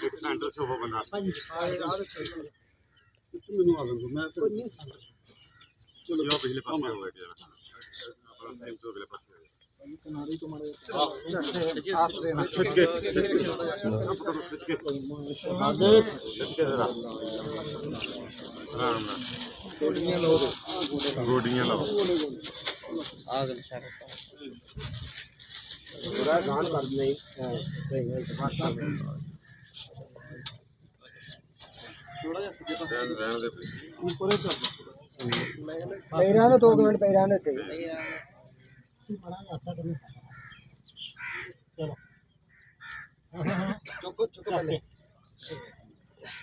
एक सेंटर से वो बना चलो पिछले पास में हो गया अपना टाइम से अगले पास में गोडियां लाओ पूरा गान कर नहीं पैराने 2 मिनट पैराने थे चलो चुप पहले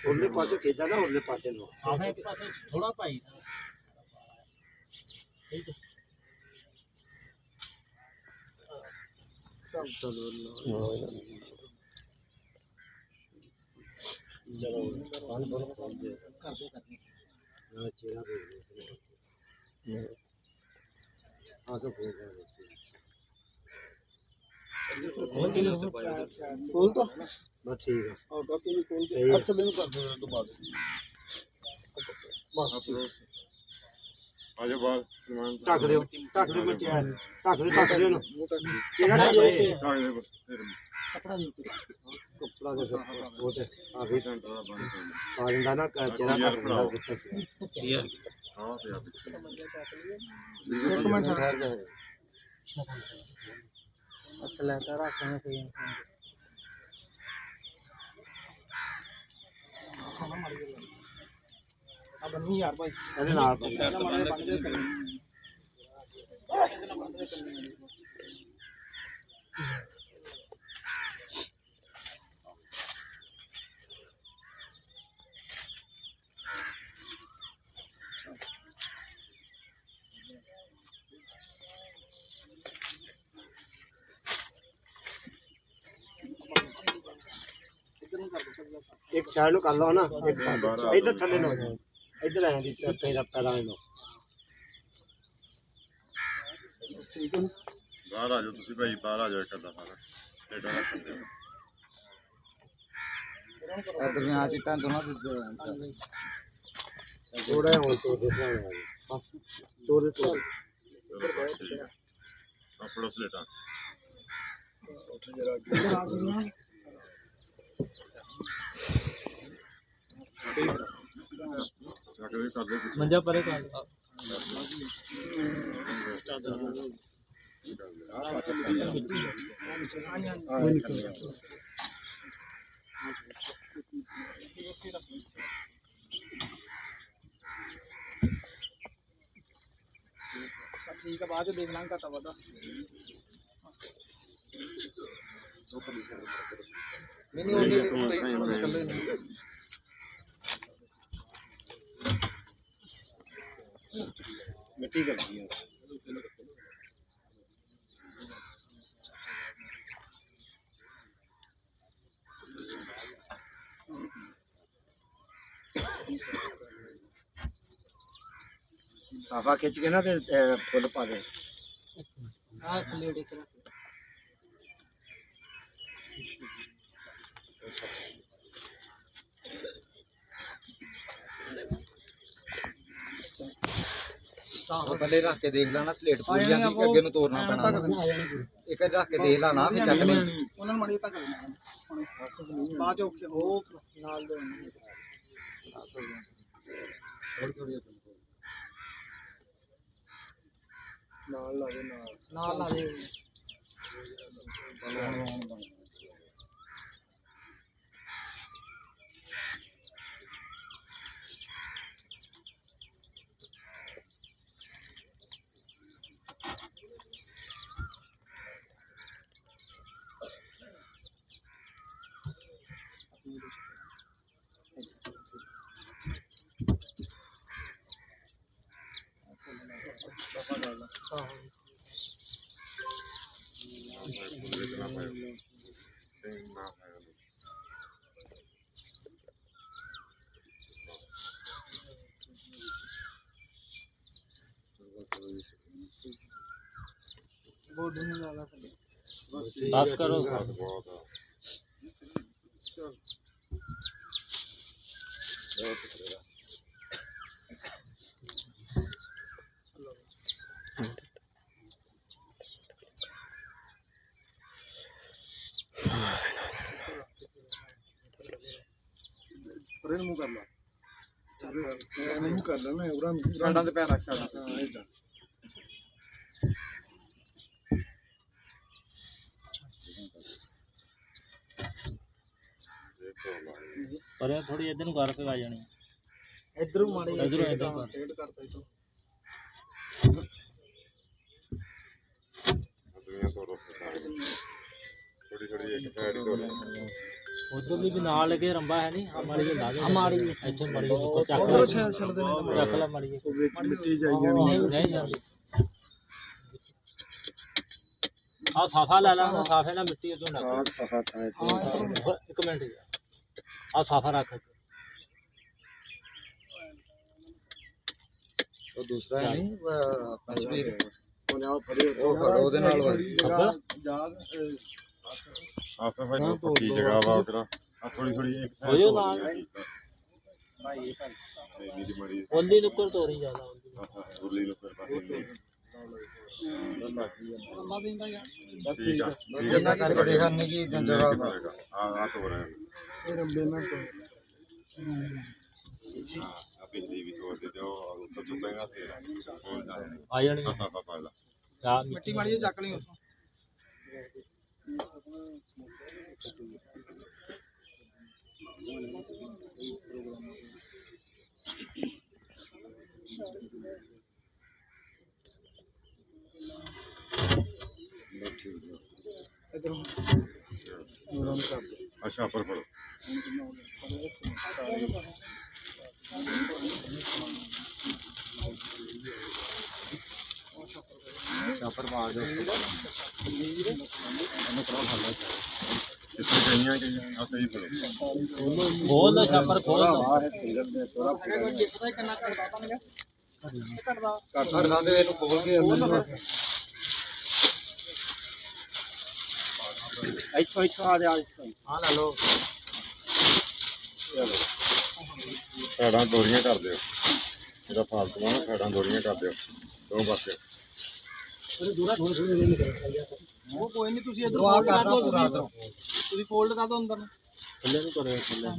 उरले पासे भेजा ना उरले पासे लो आगे पासे थोड़ा पाई ठीक है चलो पानी बोलो कर दे हां चेहरा बोल हां तो बोल खोल तो बस ठीक है और बाकी भी खोल के अच्छा बिल्कुल कर दो तो बाद बस आजा बाल सामान ढक दो मैं चेहरा ढक दो ना चेहरा कपड़ा नहीं कपड़ा के वो तो अभी घंटा बंद कर आंदा ना चेहरा ढक दो यार हां तो यार एक मिनट ठहर जाए असला का रखना चाहिए अब नहीं यार भाई अरे ना एक साइड लो कर लो ना एक इधर थले लो इधर आए दी पैदा पैदा लो बाहर आ जाओ तुसी भाई बाहर आ जाओ एक अद्धा सारा डेटा रख दे इधर में आ चिट्टा दोनों थोड़ा हो तो दूसरा बस तोड़े तो अपड़ो स्लेटा मंजा परे कर ठीक है बाद देख लांगा तब बता मिट्टी कर दी है साफा खिंच के ना फुल पा दे हां स्लेट एक पहले रख के देख लेना स्लेट पूरी आंदी कि अगे नु तोड़ना पैना एक रख के देख लेना फिर चक ले उन्होंने मड़ी तक बाद ओके हो नाल दे थोड़ी थोड़ी नाल ला दे नाल ला दे ਬੋਡੀ ਨੂੰ ਲਾ ਲਾ ਥੱਲੇ ਬਸ ਕਰੋ ਬਹੁਤ ਆ। ਪਰੇ ਨੂੰ ਮੂੰਹ ਕਰ ਲਾ ਮੂੰਹ ਕਰ ਲੈ ਮੈਂ ਉਰਾਂ ਸਾਡਾਂ ਤੇ ਪੈਰ ਰੱਖ ਸਾਡਾ ਹਾਂ ਇਦਾਂ ਪਰ ਥੋੜੀ ਇਧਰ ਨੂੰ ਕਰ ਕੇ ਆ ਜਾਣੀ ਇਧਰੋਂ ਮਾੜੇ ਇਧਰੋਂ ਇਧਰ ਕਰ ਟੇਡ ਕਰਤਾ ਇਧਰੋਂ ਦੁਨੀਆ ਤੋਂ ਰੋਕ ਥੋੜੀ ਥੋੜੀ ਇੱਕ ਸਾਈਡ ਤੋਂ ਉਧਰ ਵੀ ਨਾਲ ਲੱਗੇ ਰੰਬਾ ਹੈ ਨਹੀਂ ਮਾੜੀ ਜਿਹੀ ਲਾ ਦੇ ਮਾੜੀ ਇੱਥੇ ਮਾੜੀ ਜਿਹੀ ਉੱਪਰ ਚੱਕ ਉਧਰੋਂ ਛੱਡਦੇ ਨੇ ਚੱਕ ਲੈ ਮਾੜੀ ਜਿਹੀ ਮਿੱਟੀ ਜਾਈ ਜਾਣੀ ਨਹੀਂ ਜਾਂਦੀ ਆ ਸਾਫਾ ਲੈ ਲਾ ਸਾਫੇ ਨਾਲ ਮਿੱਟੀ ਉਦੋਂ ਨਾ ਆ ਸਫਾ ਥਾ ਇੱਕ ਮਿੰਟ ਆ ਸਾਫਾ ਰੱਖ ਉਹ ਦੂਸਰਾ ਹੈ ਨਹੀਂ ਪੰਜਵੀਰ ਉਹ ਖੜੋ ਉਹਦੇ ਨਾਲ ਆਪੇ ਭਾਈ ਪੱਕੀ ਜਗ੍ਹਾ ਵਾ ਉਧਰ ਆ ਥੋੜੀ ਥੋੜੀ ਇੱਕ ਹੋ ਜਾਓ ਨਾਲ ਭਾਈ ਇਹ ਭਾਈ ਨੀਲੀ ਮੜੀ ਉਹਦੀ ਨੁੱਕਰ ਤੋਰੀ ਜ਼ਿਆਦਾ ਉਰਲੀ ਲੋਕ ਪਾਸੇ ਠੀਕ ਆ ਇਹਨਾਂ ਕਰਕੇ ਦੇਖਣ ਨਹੀਂ ਕਿ ਜੰਜਰਾ ਆ ਤੋਂ ਰਹੇ ਇਹ ਰੰਬੇ ਨਾਲ ਤੋਂ ਆ ਬਿਜਲੀ ਵੀ ਤੋੜ ਦੇ ਦਿਓ ਉੱਤੋਂ ਚੁੱਪੇਗਾ ਫੇਰ ਹੋਰ ਜਾ ਆ ਜਾਣੀ ਸਾਫਾ ਪਾ ਲਾ ਆ ਮਿੱਟੀ ਮਾੜੀ ਜਿਹੀ ਚੱਕ ਲਈ ਉੱਥੋਂ ਇਧਰੋਂ ਉਹਨਾਂ ਨੂੰ ਕਰ ਦੇ ਅੱਛਾ ਪਰ ਫੜੋ ਛਾਪਰ ਮਾਰ ਦਿਓ ਕਿੱਥੇ ਗਈਆਂ ਕਿ ਆ ਕਈ ਫੜੋ ਖੋਲ ਲੈ ਛਾਪਰ ਖੋਲ ਕੱਟਦਾ ਤੇ ਇਹਨੂੰ ਖੋਲ ਕੇ ਅੰਦਰ ਇੱਥੋਂ ਆ ਜਾ ਆ ਲੈ ਲਓ ਸਾੜਾਂ ਦੋਰੀਆਂ ਕਰ ਦਿਓ ਇਹਦਾ ਫਾਲਤੂ ਨਾ ਸਾੜਾਂ ਦੋਰੀਆਂ ਕਰ ਦਿਓ ਦੋ ਪਾਸੇ ਉਹ ਕੋਈ ਨਹੀਂ ਤੁਸੀਂ ਇਧਰ ਫੋਲਡ ਕਰ ਦਿਓ ਤੁਸੀਂ ਫੋਲਡ ਕਰ ਦਿਓ ਅੰਦਰ ਥੱਲੇ ਨੂੰ ਕਰਿਓ ਥੱਲੇ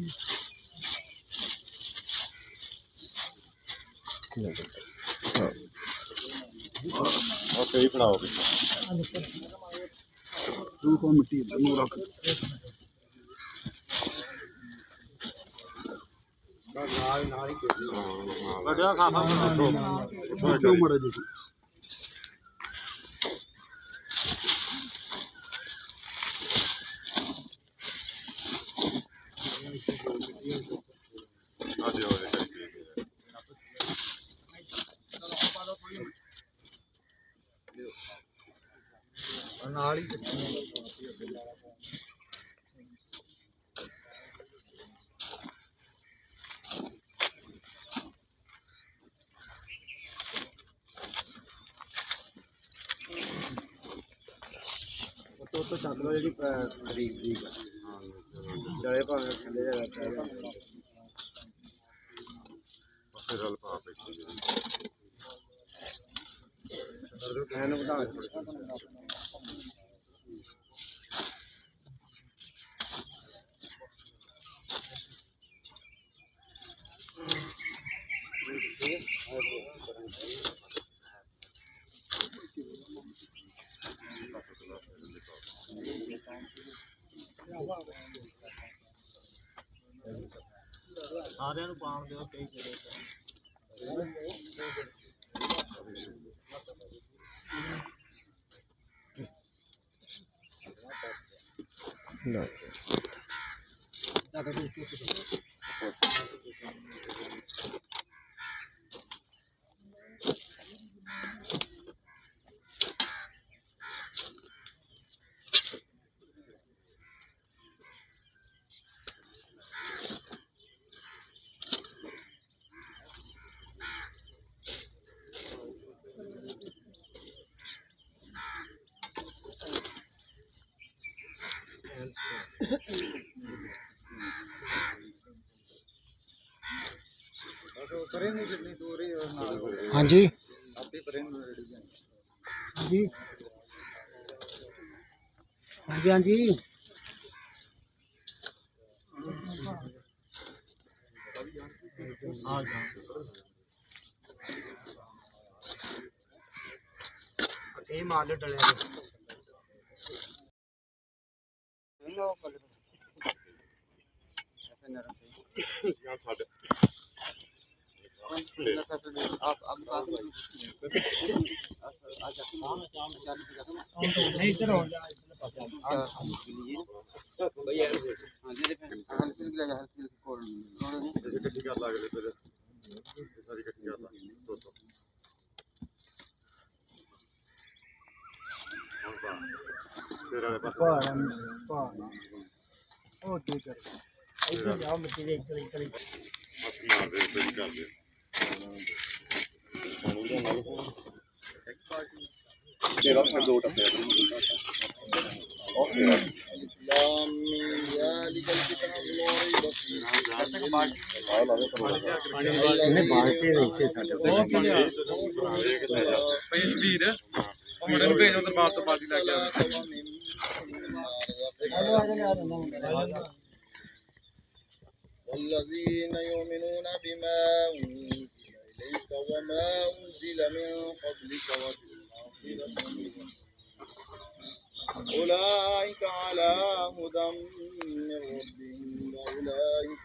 ਉਹ ਕਈ ਫੜਾਓ ਪਿੱਛੇ ਤੂੰ ਕੋ ਮਿੱਟੀ ਇਧਰ ਨੂੰ ਰੱਖ ਨਾਲ ਹੀ ਵੱਡਾ ਖਾਫਾ ਕਿਉਂ ਮੜਾ ਜੀ ਆ ਦਿਓ ਇਹ ਕਰਕੇ ਨਾਲ ਹੀ ਤੋਂ ਚੱਕ ਲਓ ਜਿਹੜੀ ਖਰੀਦ ਦੀ ਜਲੇ ਭਾਵੇਂ ਥੱਲੇ ਜਾ ਰੱਖਿਆ ਪਾਸੇ ਰਲ ਪਾ ਬੈਠੀ ਇਹਨੂੰ ਵਧਾ ਸਾਰਿਆਂ ਨੂੰ ਪਾਉਣ ਦਿਓ ਕਈ ਕਿਹੜੇ ਪਰੇ ਨਹੀਂ ਛੱਡਣੀ ਤੂੰ ਰੇ ਨਾਲ ਹਾਂਜੀ ਆਪੇ ਪਰੇ ਨੂੰ ਰੇੜੀ ਜਾਂਦੀ ਹਾਂਜੀ ਹਾਂਜੀ ਹਾਂਜੀ ਇਹ ਮਾਲ ਡਲਿਆ नहीं इधर हो जा ਇਕੱਠੀ ਕਰ ਲਾ ਅਗਲੇ ਫਿਰ ਸਾਰੀ ਇਕੱਠੀ ਕਰ ਲਾ 200 ਹੁਣ ਪਾ ਸਿਰ ਵਾਲੇ ਪਾਸੇ ओ ठीक है इधर जाओ मिट्टी दे इधर इधर ਹੱਥ ਮਾਰ ਦੇ ਤੇ ਕਰ ਦੇ ਤੇਰਾ ਫਿਰ ਦੋ ਟੱਪੇ ਇਹਨੇ ਬਾਲਟੀ ਦੇ ਇੱਥੇ ਸਾਡੇ ਭਾਈ ਸ਼ਬੀਰ ਮੁੰਡੇ ਨੂੰ ਭੇਜੋ ਦਰਬਾਰ ਤੋਂ ਪਾਰਟੀ ਲੈ ਕੇ والذين يؤمنون بما أنزل إليك وما أنزل من قبلك وبالآخرة أولئك على هدى من ربهم وأولئك